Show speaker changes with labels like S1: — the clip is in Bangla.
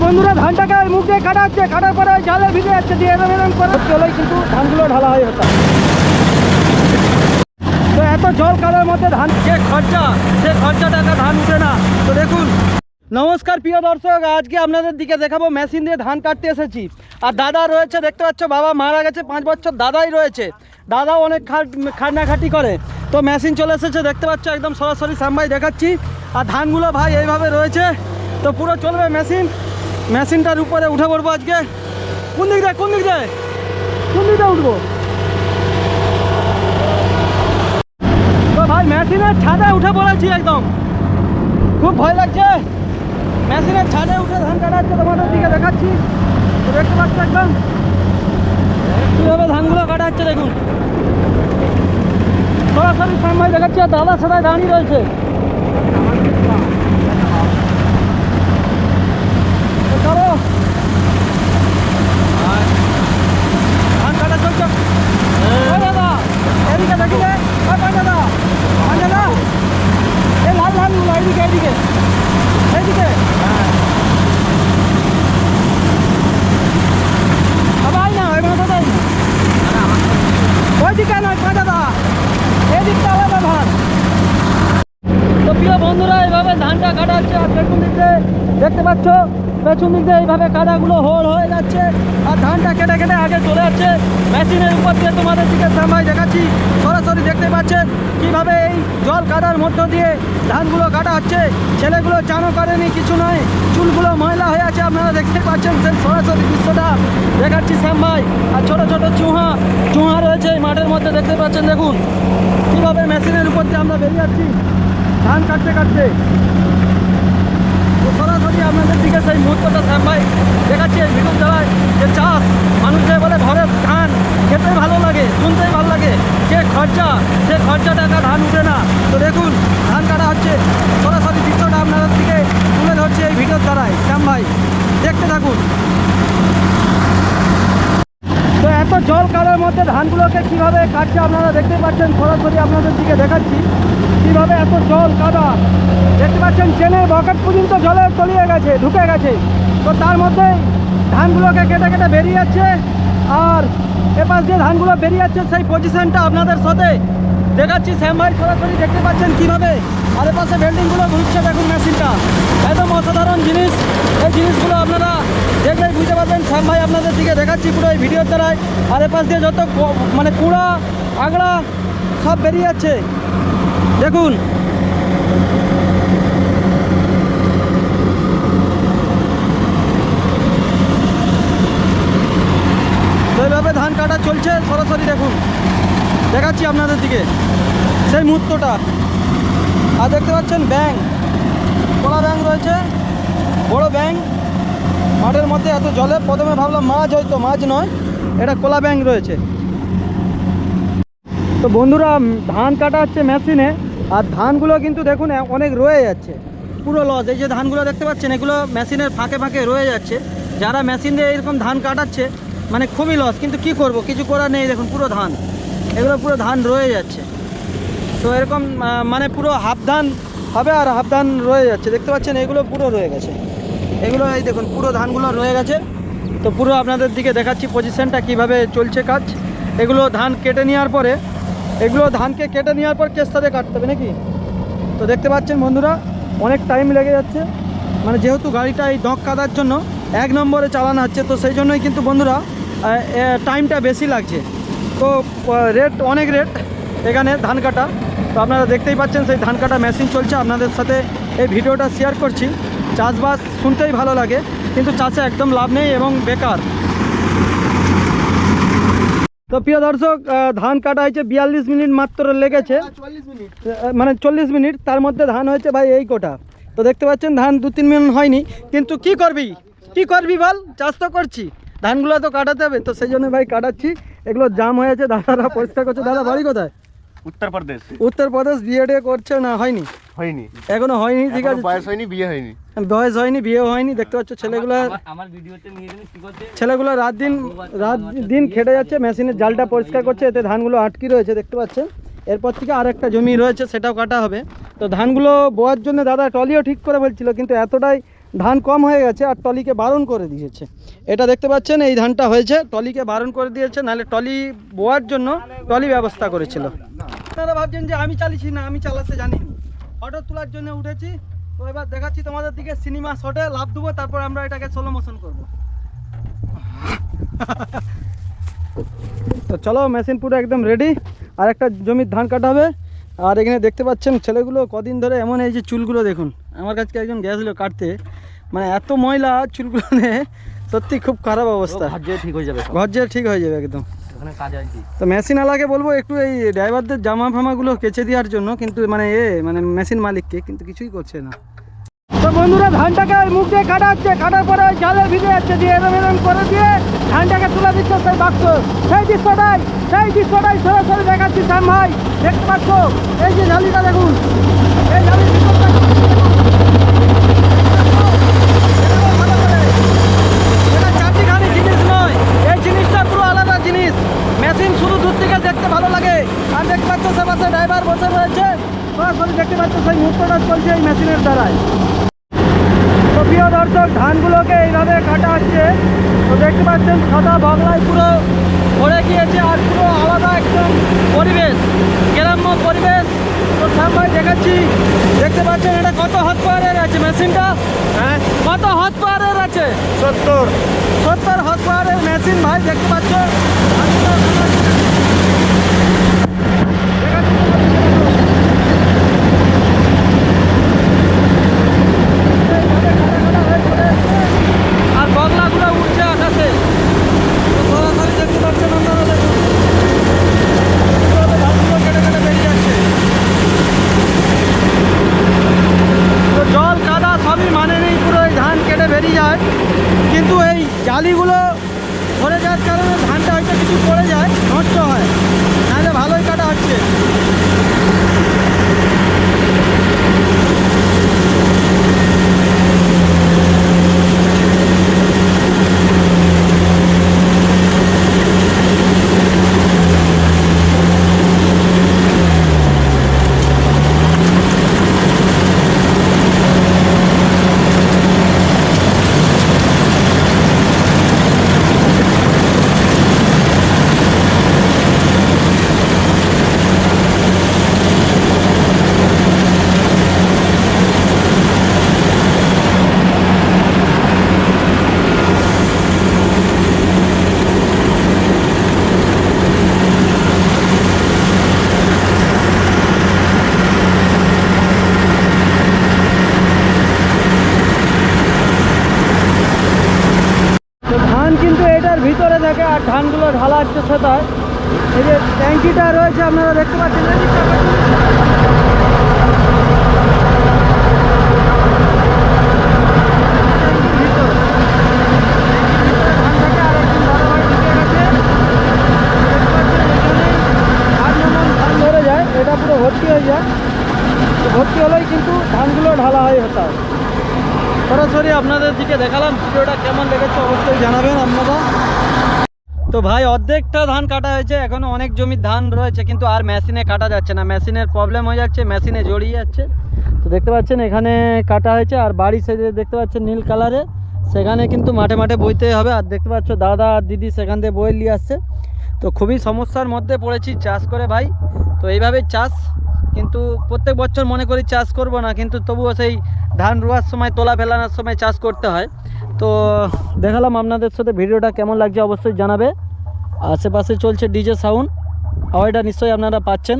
S1: বন্ধুরা ধানটাকে মুখ দিয়ে কাটা হচ্ছে, কাটার পরে জালে ভিজে যাচ্ছে, দিয়ে এরম করে চলেই কিন্তু ধানগুলো ঢালা হয়ে হতো। তো এত জল কাটার মধ্যে ধান যে খরচা, সে খরচা টাকা ধান উঠে না। তো দেখুন, নমস্কার প্রিয় দর্শক, আজকে আপনাদের দিকে দেখাবো মেশিন দিয়ে ধান কাটতে এসেছি। আর দাদা রয়েছে, দেখতে পাচ্ছ, বাবা মারা গেছে 5 বছর, দাদাই রয়েছে, দাদাও অনেক খাটাখাটি করে। তো মেশিন চলে এসেছে, দেখতে পাচ্ছ, একদম সরাসরি সামবাই দেখাচ্ছি। আর ধানগুলো ভাই এইভাবে রয়েছে, তো পুরো চলবে মেশিন। মেশিনটার উপরে উঠে পড়বো আজকে। কোন দিক দিয়ে উঠবো? তো ভাই মেশিনের ছাদে উঠে পড়েছি, একদম খুব ভয় লাগছে। মেশিনের ছাদে উঠে ধান কাটাচ্ছে, তোমাদের দিকে দেখাচ্ছি। তো দেখতে পাচ্ছ একদম কীভাবে ধানগুলো কাটা হচ্ছে, দেখুন সরাসরি সামনে দেখাচ্ছি। আর দাদা সবাই দাঁড়িয়ে রয়েছে। চলো, ধান কাটা চলছে। দাদা এদিকে দেখি রে, দাদা এই লাল ধানগুলো এইদিকে এইদিকে এইদিকে আবার না, ওই মাথা ওইদিকে নয়, দাদা এদিকটা আলাদা ধান। তো প্রিয় বন্ধুরা, এইভাবে ধানটা কাটা হচ্ছে। আর পেছন দিক দিয়ে দেখতে পাচ্ছ, পেছন দিক দিয়ে এইভাবে কাদাগুলো হোল হয়ে যাচ্ছে। আর ধানটা কেটে কেটে আগে চলে যাচ্ছে মেশিনের উপর দিয়ে। তোমাদের দিকে সামনে দেখাচ্ছি, সরাসরি দেখতে পাচ্ছেন কীভাবে এই জল কাদার মধ্য দিয়ে ধানগুলো কাটা হচ্ছে। ছেলেগুলো চানও করেনি, কিছু নয়, চুলগুলো ময়লা হয়ে আছে। আপনারা দেখতে পাচ্ছেন সেই সরাসরি দৃশ্যটা দেখাচ্ছি সামনে। আর ছোটো ছোটো চুহা রয়েছে এই মাঠের মধ্যে, দেখতে পাচ্ছেন। দেখুন কীভাবে মেশিনের উপর দিয়ে আমরা বেরিয়ে যাচ্ছি ধান কাটতে কাটতে। তো সরাসরি আপনাদের দিকে সেই মুহূর্তটা সামনে দেখাচ্ছি এই ভিডিও দ্বারায়। যে চাষ, মানুষ যে বলে ঘরের ধান খেতে ভালো লাগে, শুনতেই ভালো লাগে, যে খরচা, সে খরচা টাকা ধান উঠে না। তো দেখুন ধান কাটা হচ্ছে, সরাসরি দৃশ্যটা আপনাদের দিকে তুলে ধরছে এই ভিডিওর দ্বারাই। শ্যাম ভাই দেখতে থাকুন। তো এত জল কাদার মধ্যে ধানগুলোকে কীভাবে কাটছে আপনারা দেখতে পাচ্ছেন, সরাসরি আপনাদের দিকে দেখাচ্ছি কীভাবে এত জল কাদা। দেখতে পাচ্ছেন চেনের বকেট পর্যন্ত জলে তলিয়ে গেছে, ঢুকে গেছে। তো তার মধ্যে ধানগুলোকে কেটে কেটে বেরিয়ে যাচ্ছে। আর এপাশ যে ধানগুলো বেরিয়ে যাচ্ছে, সেই পজিশনটা আপনাদের সাথে দেখাচ্ছি। শ্যাম ভাই সরাসরি দেখতে পাচ্ছেন কীভাবে। আর এপাশে বিল্ডিংগুলো ঘুরছে, দেখুন মেশিনটা একদম অসাধারণ জিনিস। এই জিনিসগুলো আপনারা দেখলেই বুঝতে পারবেন। শ্যাম ভাই আপনাদের দিকে দেখাচ্ছি পুরো এই ভিডিওর দ্বারাই। আর এপাশ দিয়ে যত মানে কুড়া আগড়া সব বেরিয়ে যাচ্ছে, দেখুন। এইভাবে ধান কাটা চলছে, সরাসরি দেখুন দেখাচ্ছি আপনাদের দিকে সেই মুহূর্তটা। আর দেখতে পাচ্ছেন ব্যাঙ, কলা ব্যাঙ রয়েছে, বড় ব্যাঙ মাঠের মধ্যে এত জলে। প্রথমে ভাবলাম মাছ, হয়তো মাছ নয়, এটা কলা ব্যাঙ রয়েছে। তো বন্ধুরা ধান কাটা হচ্ছে মেশিনে। আর ধানগুলো কিন্তু দেখুন অনেক রয়ে যাচ্ছে, পুরো লস। এই যে ধানগুলো দেখতে পাচ্ছেন, এগুলো মেশিনের ফাঁকে ফাঁকে রয়ে যাচ্ছে। যারা মেশিন দিয়ে এরকম ধান কাটাচ্ছে মানে খুবই লস, কিন্তু কি করব, কিছু করার নেই। দেখুন পুরো ধান, এগুলো পুরো ধান রয়ে যাচ্ছে। তো এরকম মানে পুরো হাফ ধান হবে আর হাফ ধান রয়ে যাচ্ছে, দেখতে পাচ্ছেন এগুলো পুরো রয়ে গেছে। এগুলো এই দেখুন পুরো ধানগুলো রয়ে গেছে। তো পুরো আপনাদের দিকে দেখাচ্ছি পজিশনটা কীভাবে চলছে কাজ। এগুলো ধান কেটে নেওয়ার পরে, এগুলো ধানকে কেটে নেওয়ার পর কেস্তাতে কাটতে হবে নাকি। তো দেখতে পাচ্ছেন বন্ধুরা অনেক টাইম লেগে যাচ্ছে, মানে যেহেতু গাড়িটা এই ডগ কাদার জন্য 1 নম্বরে চালানো হচ্ছে, তো সেই জন্যই কিন্তু বন্ধুরা টাইমটা বেশি লাগছে। তো রেট, অনেক রেট এখানে ধান কাটা। তো আপনারা দেখতেই পাচ্ছেন সেই ধান কাটা মেশিন চলছে। আপনাদের সাথে এই ভিডিওটা শেয়ার করছি। চাষবাস শুনতেই ভালো লাগে, কিন্তু চাষে একদম লাভ নেই এবং বেকার। তো প্রিয় দর্শক, ধান কাটা হয়েছে 42 মিনিট মাত্র লেগেছে, মানে 40 মিনিট। তার মধ্যে ধান হয়েছে ভাই এই কোটা। তো দেখতে পাচ্ছেন ধান 2-3 মিনিট হয়নি, কিন্তু কি করবি বল, চাষ তো করছি, ধানগুলো তো কাটাতে হবে। তো সেই জন্য ভাই কাটাচ্ছি। এগুলো জাম হয়েছে, দাদারা পরিষ্কার করছে। দাদা বাড়ি কোথায়? উত্তরপ্রদেশ। বিয়ে করছে না? হয়নি এখনো হয়নি, ঠিক আছে, বয়স হয়নি, বিয়ে হয়নি। দেখতে পাচ্ছ ছেলেগুলো রাত দিন খেটে যাচ্ছে, মেশিনের জালটা পরিষ্কার করছে, এতে ধানগুলো আটকে রয়েছে, দেখতে পাচ্ছেন। এরপর থেকে আরেকটা জমি রয়েছে, সেটাও কাটা হবে। তো ধানগুলো বোয়ার জন্য দাদা টলিও ঠিক করে বলছিল, কিন্তু এতটাই ধান কম হয়ে গেছে আর টলিকে বারণ করে দিয়েছে। এটা দেখতে পাচ্ছেন এই ধানটা হয়েছে, টলিকে বারণ করে দিয়েছে, নাহলে টলি বোয়ার জন্য টলি ব্যবস্থা করেছিল। আপনারা ভাবছেন যে আমি চালিয়েছি, না আমি চালাতে জানি না, ফটো তোলার জন্য উঠেছি। তো এবার দেখাচ্ছি তোমাদের দিকে সিনেমা শটে লাভ দেবো, তারপর আমরা এটাকে স্লো মোশন করবো। তো চলো, মেশিন পুরো একদম রেডি। আর একটা জমির ধান কাটা হবে। আর এখানে দেখতে পাচ্ছেন ছেলেগুলো কদিন ধরে এমন, এই যে চুলগুলো দেখুন, আমার কাছে একজন গেছিল কাটতে, মানে এত ময়লা চুলগুলো নিয়ে, সত্যি খুব খারাপ অবস্থা।
S2: ঠিক হয়ে যাবে,
S1: ঘর ঠিক হয়ে যাবে একদম। তো মেশিন আলাকে বলবো একটু এই ড্রাইভারদের জামা ফামাগুলো কেচে দেওয়ার জন্য, কিন্তু মানে মেশিন মালিককে, কিন্তু কিছুই করছে না। তো বন্ধুরা, ধানটাকে মুখ দিয়ে কাটা হচ্ছে, কাটার পরে ওই জালের ভিজে যাচ্ছে, দিয়ে এরম করে দিয়ে ধানটাকে তুলে দিচ্ছে সেই বাক্স। সেই দৃশ্যটাই সরাসরি দেখাচ্ছি শ্যাম ভাই, দেখতে পাচ্ছ এই যে ঝালিটা দেখুন, এই ঝালির ভিতরটা এটা চারটিখানি জিনিস নয়, এই জিনিসটা পুরো আলাদা জিনিস। মেশিন শুধু দূর থেকে দেখতে ভালো লাগে, আর দেখতে পাচ্ছ সে পাশে ড্রাইভার বসে রয়েছে, সরাসরি দেখতে পাচ্ছ সেই মুহূর্তটা চলছে এই মেশিনের দ্বারাই। তো প্রিয় দর্শক, ধানগুলোকে এইভাবে কাটা হচ্ছে। তো দেখতে পাচ্ছেন সাদা বাংলায় পুরো ভরে গিয়েছে, আর পুরো আলাদা একদম পরিবেশ, গ্রাম্য পরিবেশ। তো সামনে দেখাচ্ছি, দেখতে পাচ্ছেন এটা কত হট পাওয়ারের আছে মেশিনটা। হ্যাঁ, কত হট পাওয়ারের আছে? 70 হট পাওয়ারের মেশিন ভাই, দেখতে পাচ্ছ। আর বগলাগুলো উঠছে আকাশে, সরাসরি দেখতে পাচ্ছেন আপনারা, দেখুন ধানগুলো কেটে কেটে বেরিয়ে যাচ্ছে। তো জল কাদা সবই মানে নেই, পুরো এই ধান কেটে বেরিয়ে যায়, কিন্তু এই জালিগুলো ধরে যাওয়ার কারণে ধানটা হয়তো কিছু পড়ে যায়, নষ্ট হয়, নাহলে ভালোই কাটা হচ্ছে। কিন্তু এটার ভিতরে থাকে, আর ধানগুলো ঢালা হচ্ছে সেটাই। এই যে ট্যাঙ্কিটা রয়েছে আপনারা দেখতে পাচ্ছেন, ধান ধরে যায়, এটা পুরো ভর্তি হয়ে যায়। ভর্তি হলেই কিন্তু ধানগুলো ঢালা হয় হতো। সরাসরি আপনাদের দিকে দেখালাম, ভিডিওটা কেমন লেগেছে অবশ্যই জানাবেন আপনারা। তো ভাই, অর্ধেকটা ধান কাটা হয়েছে, এখনো অনেক জমির ধান রয়েছে, কিন্তু আর মেশিনে কাটা যাচ্ছে না, মেশিনের প্রবলেম হয়ে যাচ্ছে, মেশিনে জড়িয়ে যাচ্ছে। তো দেখতে পাচ্ছেন এখানে কাটা হয়েছে, আর বাড়ি সাইডে দেখতে পাচ্ছেন নীল কালারে, সেখানে কিন্তু মাঠে মাঠে বইতে হবে। আর দেখতে পাচ্ছ দাদা আর দিদি সেখান থেকে বয়ে নিয়ে আসছে। তো খুবই সমস্যার মধ্যে পড়েছি চাষ করে ভাই। তো এইভাবেই চাষ, কিন্তু প্রত্যেক বছর মনে করি চাষ করব না, কিন্তু তবুও সেই ধান রোয়ার সময়, তোলা ফেলানোর সময় চাষ করতে হয়। তো দেখালাম আপনাদের সাথে, ভিডিওটা কেমন লাগছে অবশ্যই জানাবে। আশেপাশে চলছে ডিজে সাউন্ড, আওয়াজটা নিশ্চয়ই আপনারা পাচ্ছেন।